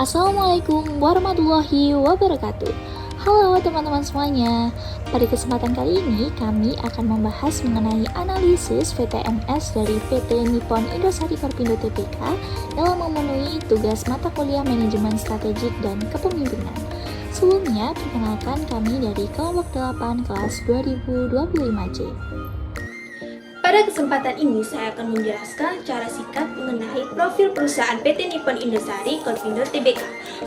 Assalamualaikum warahmatullahi wabarakatuh. Halo teman-teman semuanya. Pada kesempatan kali ini kami akan membahas mengenai analisis VTMS dari PT Nippon Indosari Korpindo Tbk dalam memenuhi tugas mata kuliah manajemen strategik dan kepemimpinan. Sebelumnya, perkenalkan kami dari kelompok 8 kelas 2025C. Pada kesempatan ini saya akan menjelaskan cara singkat mengenai profil perusahaan PT Nippon Indosari Korpindo Tbk.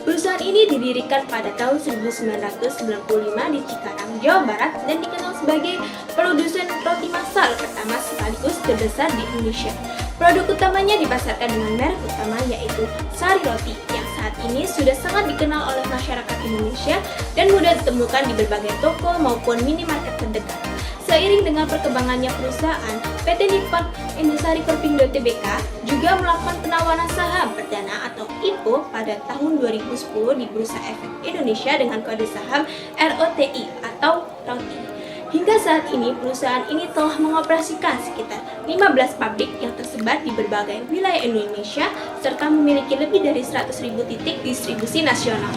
Perusahaan ini didirikan pada tahun 1995 di Cikarang, Jawa Barat dan dikenal sebagai produsen roti massal pertama sekaligus terbesar di Indonesia. Produk utamanya dipasarkan dengan merek utama yaitu Sari Roti yang saat ini sudah sangat dikenal oleh masyarakat Indonesia dan mudah ditemukan di berbagai toko maupun minimarket terdekat. Seiring dengan perkembangannya perusahaan, PT Nippon Indosari Korpindo Tbk juga melakukan penawaran saham perdana atau IPO pada tahun 2010 di Bursa Efek Indonesia dengan kode saham ROTI atau ROTI. Hingga saat ini, perusahaan ini telah mengoperasikan sekitar 15 pabrik yang tersebar di berbagai wilayah Indonesia serta memiliki lebih dari 100.000 titik distribusi nasional.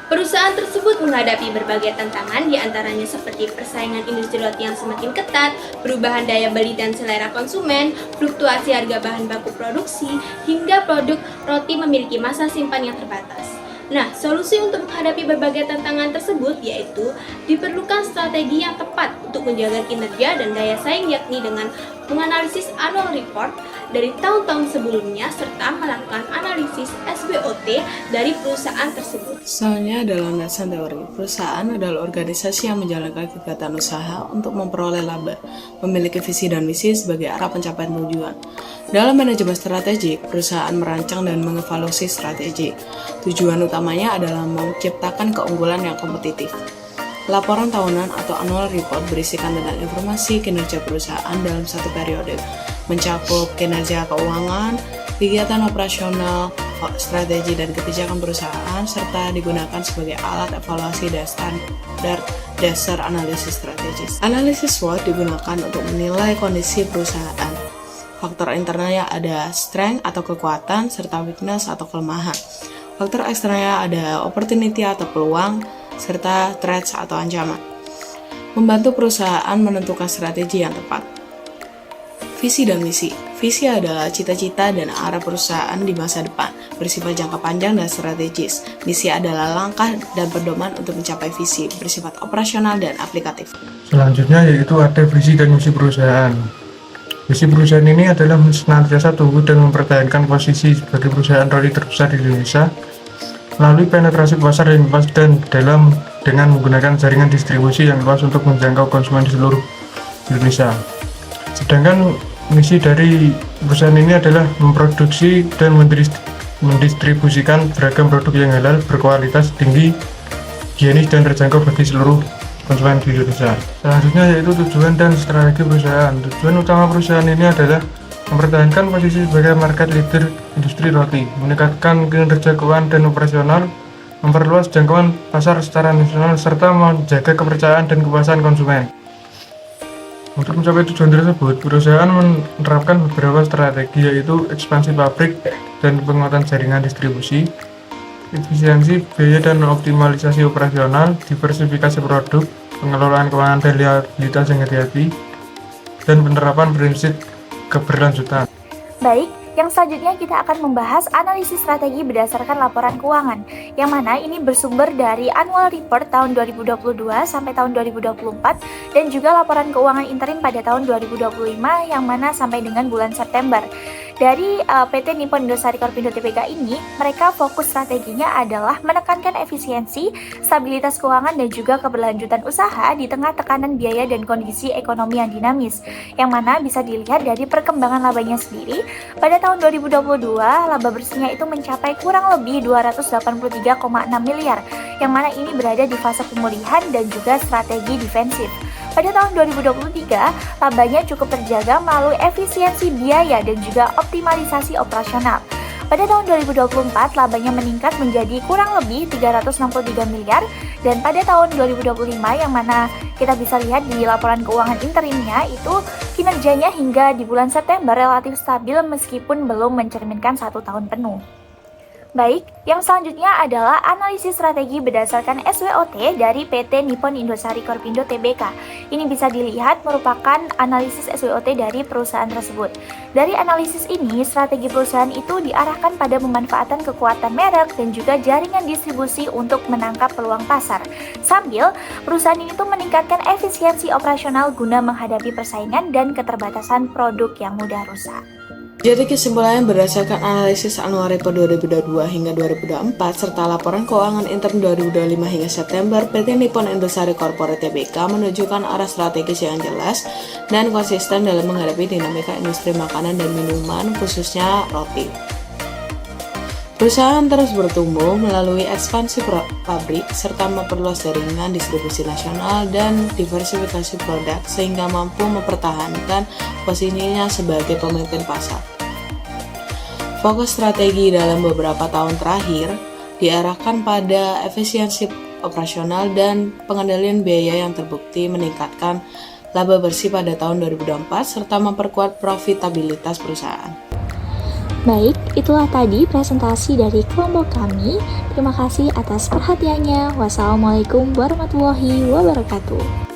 Perusahaan tersebut menghadapi berbagai tantangan diantaranya seperti persaingan industri roti yang semakin ketat, perubahan daya beli dan selera konsumen, fluktuasi harga bahan baku produksi, hingga produk roti memiliki masa simpan yang terbatas. Nah, solusi untuk menghadapi berbagai tantangan tersebut yaitu diperlukan strategi yang tepat untuk menjaga kinerja dan daya saing yakni dengan menganalisis annual report dari tahun-tahun sebelumnya serta melakukan analisis SWOT dari perusahaan tersebut. Soalnya dalam landasan teori, perusahaan adalah organisasi yang menjalankan kegiatan usaha untuk memperoleh laba, memiliki visi dan misi sebagai arah pencapaian tujuan. Dalam manajemen strategik, perusahaan merancang dan mengevaluasi strategi. Tujuan utamanya adalah menciptakan keunggulan yang kompetitif. Laporan tahunan atau annual report berisikan tentang informasi kinerja perusahaan dalam satu periode, mencakup kinerja keuangan, kegiatan operasional, strategi dan kebijakan perusahaan, serta digunakan sebagai alat evaluasi dan standar dasar analisis strategis. Analisis SWOT digunakan untuk menilai kondisi perusahaan. Faktor internalnya ada strength atau kekuatan, serta weakness atau kelemahan. Faktor eksternalnya ada opportunity atau peluang, serta threats atau ancaman. Membantu perusahaan menentukan strategi yang tepat. Visi dan misi. Visi adalah cita-cita dan arah perusahaan di masa depan, bersifat jangka panjang dan strategis. Misi adalah langkah dan pedoman untuk mencapai visi, bersifat operasional dan aplikatif. Selanjutnya yaitu ada visi dan misi perusahaan. Visi perusahaan ini adalah senantiasa tumbuh dan mempertahankan posisi sebagai perusahaan roti terbesar di Indonesia melalui penetrasi pasar yang luas dan dengan menggunakan jaringan distribusi yang luas untuk menjangkau konsumen di seluruh Indonesia. Sedangkan misi dari perusahaan ini adalah memproduksi dan mendistribusikan beragam produk yang halal, berkualitas tinggi, higienis dan terjangkau bagi seluruh konsumen di Indonesia. Selanjutnya yaitu tujuan dan strategi perusahaan. Tujuan utama perusahaan ini adalah mempertahankan posisi sebagai market leader industri roti, meningkatkan kinerja keuangan dan operasional, memperluas jangkauan pasar secara nasional, serta menjaga kepercayaan dan kepuasan konsumen. Untuk mencapai tujuan tersebut, perusahaan menerapkan beberapa strategi yaitu ekspansi pabrik dan penguatan jaringan distribusi, efisiensi biaya dan optimalisasi operasional, diversifikasi produk, pengelolaan keuangan dan liabilitas yang hati-hati, dan penerapan prinsip keberlanjutan. Baik, yang selanjutnya kita akan membahas analisis strategi berdasarkan laporan keuangan, yang mana ini bersumber dari annual report tahun 2022 sampai tahun 2024 dan juga laporan keuangan interim pada tahun 2025 yang mana sampai dengan bulan September. Dari PT Nippon Indosari Korpindo Tbk ini, mereka fokus strateginya adalah menekankan efisiensi, stabilitas keuangan dan juga keberlanjutan usaha di tengah tekanan biaya dan kondisi ekonomi yang dinamis, yang mana bisa dilihat dari perkembangan labanya sendiri. Pada tahun 2022, laba bersihnya itu mencapai kurang lebih 283,6 miliar, yang mana ini berada di fase pemulihan dan juga strategi defensif. Pada tahun 2023, labanya cukup terjaga melalui efisiensi biaya dan juga optimalisasi operasional. Pada tahun 2024, labanya meningkat menjadi kurang lebih 363 miliar dan pada tahun 2025 yang mana kita bisa lihat di laporan keuangan interimnya itu kinerjanya hingga di bulan September relatif stabil meskipun belum mencerminkan 1 tahun penuh. Baik, yang selanjutnya adalah analisis strategi berdasarkan SWOT dari PT Nippon Indosari Korpindo Tbk. Ini bisa dilihat merupakan analisis SWOT dari perusahaan tersebut. Dari analisis ini, strategi perusahaan itu diarahkan pada pemanfaatan kekuatan merek dan juga jaringan distribusi untuk menangkap peluang pasar. Sambil perusahaan ini tuh meningkatkan efisiensi operasional guna menghadapi persaingan dan keterbatasan produk yang mudah rusak. Jadi kesimpulannya berdasarkan analisis annual report 2022 hingga 2024 serta laporan keuangan intern 2025 hingga September, PT Nippon Indosari Corporate Tbk menunjukkan arah strategis yang jelas dan konsisten dalam menghadapi dinamika industri makanan dan minuman, khususnya roti. Perusahaan terus bertumbuh melalui ekspansi pabrik serta memperluas jaringan distribusi nasional dan diversifikasi produk sehingga mampu mempertahankan posisinya sebagai pemimpin pasar. Fokus strategi dalam beberapa tahun terakhir diarahkan pada efisiensi operasional dan pengendalian biaya yang terbukti meningkatkan laba bersih pada tahun 2024 serta memperkuat profitabilitas perusahaan. Baik, itulah tadi presentasi dari kelompok kami. Terima kasih atas perhatiannya. Wassalamualaikum warahmatullahi wabarakatuh.